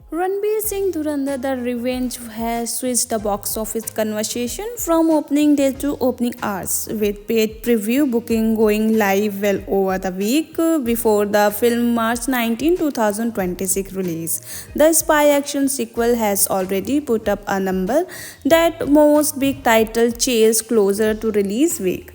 Ranbir Singh Dhurandhar The Revenge has switched the box office conversation from opening day to opening hours, with paid preview booking going live well over the week before the film March 19, 2026 release. The spy action sequel has already put up a number that most big titles chase closer to release week.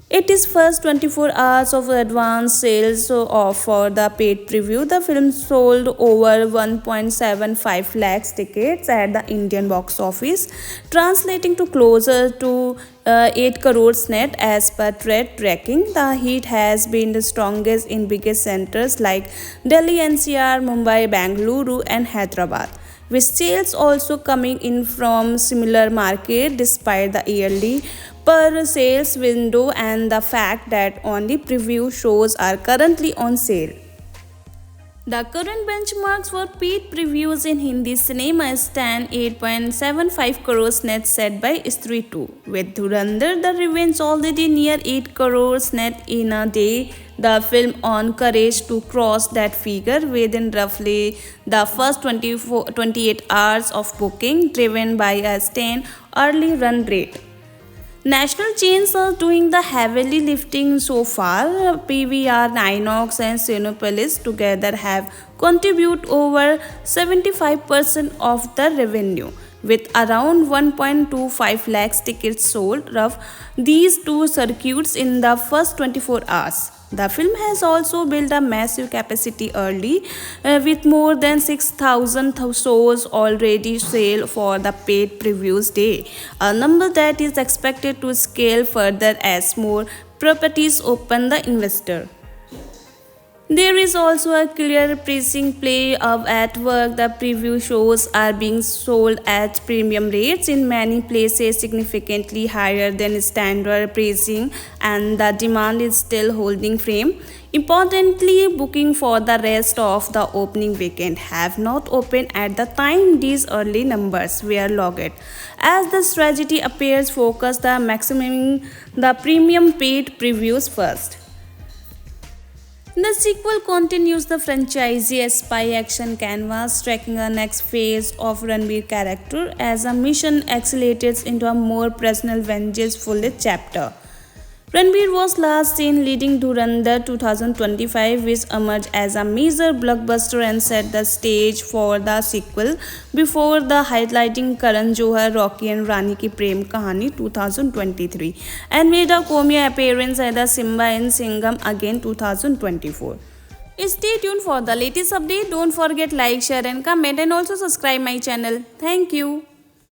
It is first 24 hours of advance sales for the paid preview. The film sold over 1.75 lakhs tickets at the Indian box office, translating to closer to 8 crores net as per trade tracking. The heat has been the strongest in biggest centers like Delhi NCR, Mumbai, Bangalore, and Hyderabad, with sales also coming in from similar market despite the yearly per sales window and the fact that only preview shows are currently on sale. The current benchmarks for paid previews in Hindi cinema stand 8.75 crores net set by Stree 2, with Dhurandhar The Revenge already near 8 crores net in a day. The film on courage to cross that figure within roughly the first 28 hours of booking, driven by a sustained early run rate. National chains are doing the heavily lifting so far. PVR, Ninox, and Cinepolis together have contributed over 75% of the revenue, with around 1.25 lakhs tickets sold rough these two circuits in the first 24 hours. The film has also built a massive capacity early, with more than 6,000 shows already sold for the paid previews day, a number that is expected to scale further as more properties open the investor. There is also a clear pricing play of at work. The preview shows are being sold at premium rates in many places, significantly higher than standard pricing, and the demand is still holding firm. Importantly, booking for the rest of the opening weekend have not opened at the time these early numbers were logged, as the strategy appears focused on maximizing the premium paid previews first. The sequel continues the franchise's spy action canvas, tracking the next phase of Ranbir character as a mission accelerates into a more personal vengeful chapter. Ranbir was last seen leading Dhurandhar 2025, which emerged as a major blockbuster and set the stage for the sequel before the highlighting Karan Johar, Rocky and Rani Ki Prem Kahani 2023 and made a cameo appearance at the Simba in Singham again 2024. Stay tuned for the latest update. Don't forget like, share and comment and also subscribe my channel. Thank you.